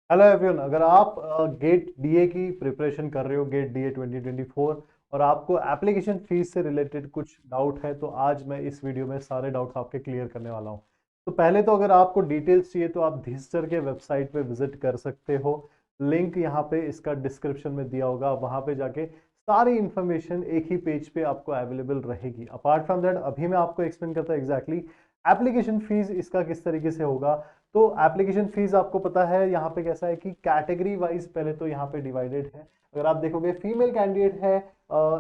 Hello everyone, अगर आप gate DA की प्रिपरेशन कर रहे हो, गेट डीए 2024, और आपको एप्लीकेशन फीस से रिलेटेड कुछ डाउट है तो आज मैं इस वीडियो में सारे डाउट्स आपके क्लियर करने वाला हूं। तो पहले तो अगर आपको डिटेल्स चाहिए तो आप धिस्टर के वेबसाइट पे विजिट कर सकते हो। लिंक यहाँ पे इसका डिस्क्रिप्शन में दिया होगा, वहां पे जाके सारी इंफॉर्मेशन एक ही पेज पे आपको अवेलेबल रहेगी। अपार्ट फ्रॉम दैट अभी मैं आपको एक्सप्लेन करता हूँ एग्जैक्टली एप्लीकेशन फीस इसका किस तरीके से होगा। तो एप्लीकेशन फीस आपको पता है यहाँ पे कैसा है कि कैटेगरी वाइज पहले तो यहाँ पे डिवाइडेड है। अगर आप देखोगे फीमेल कैंडिडेट है,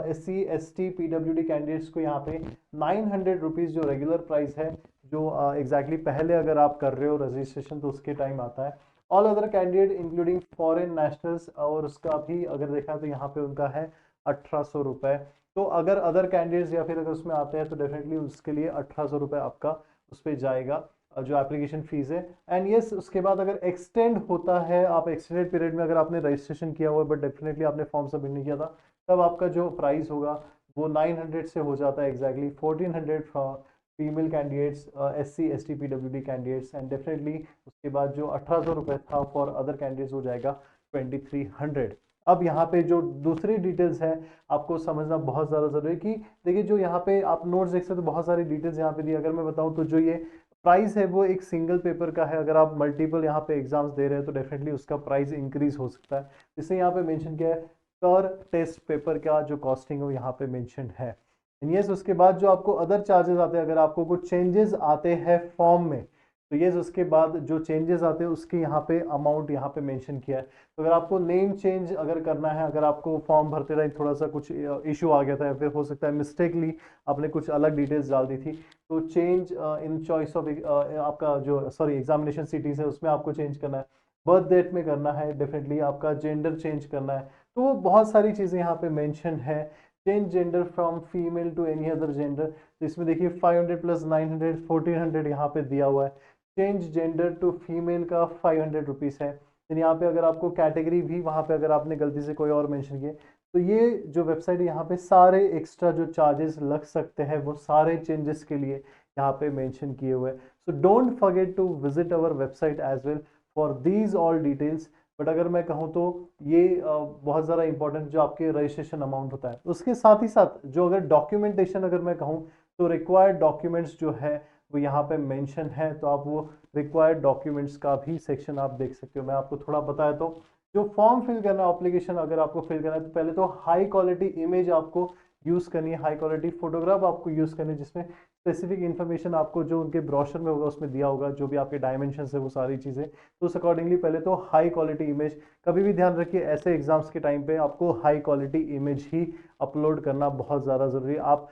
SC ST PWD कैंडिडेट्स को यहाँ पे 900 रुपीज़ जो रेगुलर प्राइस है, जो एग्जैक्टली पहले अगर आप कर रहे हो रजिस्ट्रेशन तो उसके टाइम आता है। All other candidate including foreign nationals और उसका भी अगर देखा तो यहाँ पे उनका है 1800 रुपये। तो अगर अदर कैंडिडेट्स या फिर अगर उसमें आते हैं तो डेफिनेटली उसके लिए 1800 रुपये आपका उस पर जाएगा, जो एप्लीकेशन फीस है। एंड यस, उसके बाद अगर एक्सटेंड होता है, आप एक्सटेंडेड पीरियड में अगर आपने रजिस्ट्रेशन किया हुआ है बट डेफिनेटली आपने फॉर्म सबमिट नहीं किया था, तब आपका जो प्राइस होगा वो 900 से हो जाता है exactly 1400 for female candidates, SC ST PWD candidates, and definitely उसके बाद जो 1800 रुपये था फॉर अदर कैंडिडेट्स हो जाएगा 2300। अब यहाँ पे जो दूसरी डिटेल्स है आपको समझना बहुत ज़्यादा ज़रूरी है कि देखिए, जो यहाँ पे आप नोट्स देख सकते हो तो बहुत सारी डिटेल्स यहाँ पे दी। अगर मैं बताऊँ तो जो ये प्राइस है वो एक सिंगल पेपर का है। अगर आप मल्टीपल यहाँ पे एग्जाम्स दे रहे हैं तो डेफिनेटली उसका प्राइस इंक्रीज हो सकता है। जिससे यहाँ पे मेंशन किया है पर टेस्ट पेपर का जो कॉस्टिंग है वो यहाँ पे मेंशन है। यस, उसके बाद जो आपको अदर चार्जेस आते हैं, अगर आपको कुछ चेंजेस आते हैं फॉर्म में तो यस, उसके बाद जो चेंजेस आते हैं उसके यहाँ पे अमाउंट यहाँ पे मेंशन किया है। तो अगर आपको नेम चेंज अगर करना है, अगर आपको फॉर्म भरते टाइम थोड़ा सा कुछ इशू आ गया था या फिर हो सकता है मिस्टेकली आपने कुछ अलग डिटेल्स डाल दी थी, तो चेंज इन चॉइस ऑफ आपका जो सॉरी एग्जामिनेशन सिटीज है उसमें आपको चेंज करना है, बर्थ डेट में करना है, डेफिनेटली आपका जेंडर चेंज करना है। तो वो बहुत सारी चीज़ें यहाँ पे मेंशन है। Change gender from female to any other gender, तो इसमें देखिए 500 प्लस 900 1400 यहाँ पे दिया हुआ है। चेंज जेंडर टू फीमेल का 500 रुपीज़ है। फिर यहाँ पे अगर आपको कैटेगरी भी वहाँ पे अगर आपने गलती से कोई और मेंशन किए तो ये जो वेबसाइट है यहाँ पे सारे एक्स्ट्रा जो चार्जेस लग सकते हैं वो सारे चेंजेस के लिए यहाँ पे मेंशन किए हुए हैं। So don't forget to visit our website as well for these all details. But अगर मैं कहूँ तो ये बहुत ज़्यादा इंपॉर्टेंट जो आपके रजिस्ट्रेशन अमाउंट होता है, उसके साथ ही साथ जो अगर डॉक्यूमेंटेशन अगर मैं कहूँ तो रिक्वायर्ड डॉक्यूमेंट्स जो है वो यहाँ पे मेंशन है। तो आप वो रिक्वायर्ड डॉक्यूमेंट्स का भी सेक्शन आप देख सकते हो। मैं आपको थोड़ा बताया तो जो फॉर्म फिल करना है, एप्लीकेशन अगर आपको फिल करना है तो पहले तो हाई क्वालिटी इमेज आपको यूज़ करनी है, हाई क्वालिटी फोटोग्राफ आपको यूज़ करनी है जिसमें स्पेसिफिक इन्फॉर्मेशन आपको जो उनके ब्रोशर में होगा उसमें दिया होगा, जो भी आपके डायमेंशन है वो सारी चीज़ें। तो उस अकॉर्डिंगली पहले तो हाई क्वालिटी इमेज, कभी भी ध्यान रखिए ऐसे एग्जाम्स के टाइम पे आपको हाई क्वालिटी इमेज ही अपलोड करना बहुत ज़्यादा ज़रूरी है। आप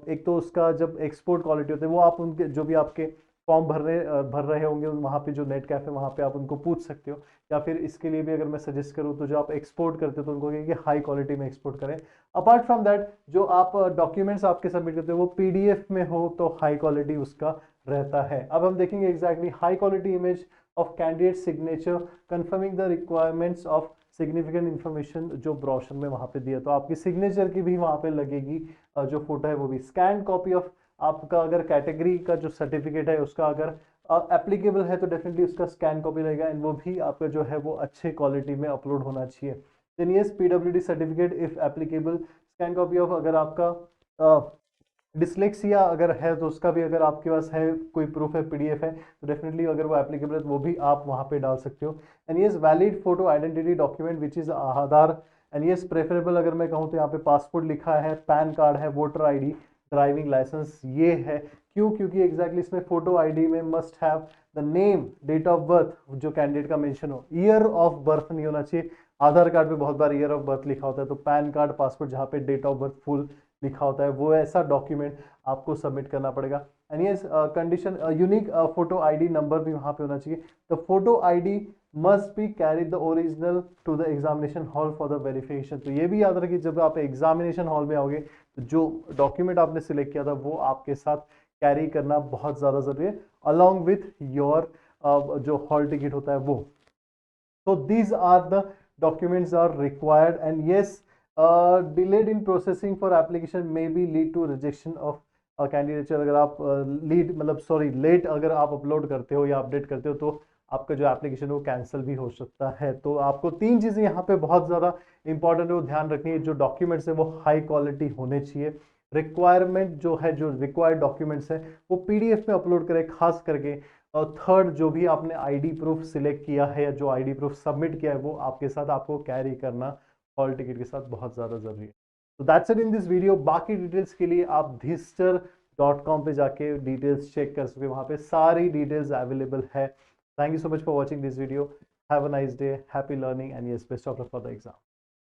एक तो उसका जब एक्सपोर्ट क्वालिटी होती है वो आप उनके जो भी आपके फॉर्म भर रहे होंगे वहाँ पे जो नेट कैफे वहाँ पे आप उनको पूछ सकते हो। या फिर इसके लिए भी अगर मैं सजेस्ट करूँ तो जो आप एक्सपोर्ट करते हो तो उनको कहिए कि हाई क्वालिटी में एक्सपोर्ट करें। अपार्ट फ्रॉम दैट जो आप डॉक्यूमेंट्स आपके सबमिट करते हो वो PDF में हो तो हाई क्वालिटी उसका रहता है। अब हम देखेंगे exactly high quality image of candidate signature conforming the requirements of significant information जो ब्रोशर में वहाँ पे दिया, तो आपकी सिग्नेचर की भी वहाँ पे लगेगी। जो फोटो है वो भी स्कैन कॉपी ऑफ आपका अगर कैटेगरी का जो सर्टिफिकेट है उसका अगर एप्लीकेबल है तो डेफिनेटली उसका स्कैन कॉपी रहेगा एंड वो भी आपका जो है वो अच्छे क्वालिटी में अपलोड होना चाहिए। Then yes, PWD certificate if applicable, scan copy of अगर आपका डिसलेक्सिया अगर है तो उसका भी अगर आपके पास है कोई प्रूफ है, PDF है, तो डेफिनेटली अगर वो एप्लीकेबल है तो वो भी आप वहाँ पे डाल सकते हो। And yes, valid photo identity document which is Aadhaar. And yes, preferable अगर मैं कहूँ तो यहाँ पे पासपोर्ट लिखा है, पैन कार्ड है, वोटर ID, ड्राइविंग लाइसेंस ये है। क्यों? क्योंकि एग्जैक्टली इसमें फोटो ID में must have the name, date of birth जो कैंडिडेट का मेंशन हो, ईयर ऑफ बर्थ नहीं होना चाहिए। आधार कार्ड पे बहुत बार ईयर ऑफ बर्थ लिखा होता है, तो पैन कार्ड, पासपोर्ट जहाँ पे डेट ऑफ बर्थ फुल लिखा होता है वो ऐसा डॉक्यूमेंट आपको सबमिट करना पड़ेगा। एंड ये condition unique photo ID number भी वहाँ पे होना चाहिए। The photo ID must be carry the original to the examination hall for the verification. तो ये भी याद रखिए जब आप एग्जामिनेशन हॉल में आओगे तो जो डॉक्यूमेंट आपने सिलेक्ट किया था वो आपके साथ कैरी करना बहुत ज़्यादा ज़रूरी है, अलॉन्ग विथ योर जो हॉल टिकट होता है वो। So these are the documents are required, and yes, delayed in processing for application may be lead to rejection of candidature। अगर आप लीड मतलब सॉरी लेट अगर आप अपलोड करते हो या अपडेट करते हो तो आपका जो एप्लीकेशन है वो कैंसिल भी हो सकता है। तो आपको 3 चीज़ें यहाँ पे बहुत ज़्यादा इंपॉर्टेंट है वो ध्यान रखनी है। जो डॉक्यूमेंट्स है वो हाई क्वालिटी होने चाहिए। रिक्वायरमेंट जो है, जो रिक्वायर्ड डॉक्यूमेंट्स है वो पीडीएफ में अपलोड करें खास करके। और थर्ड, जो भी आपने आईडी प्रूफ सिलेक्ट किया है या जो आईडी प्रूफ सबमिट किया है वो आपके साथ आपको कैरी करना हॉल टिकट के साथ बहुत ज़्यादा ज़रूरी है। तो that's it in this video. बाकी डिटेल्स के लिए आप dhister.com पे जाके डिटेल्स चेक कर सकते हो, वहाँ पे सारी डिटेल्स अवेलेबल है। Thank you so much for watching this video. Have a nice day, happy learning and yes, best of luck for the exam.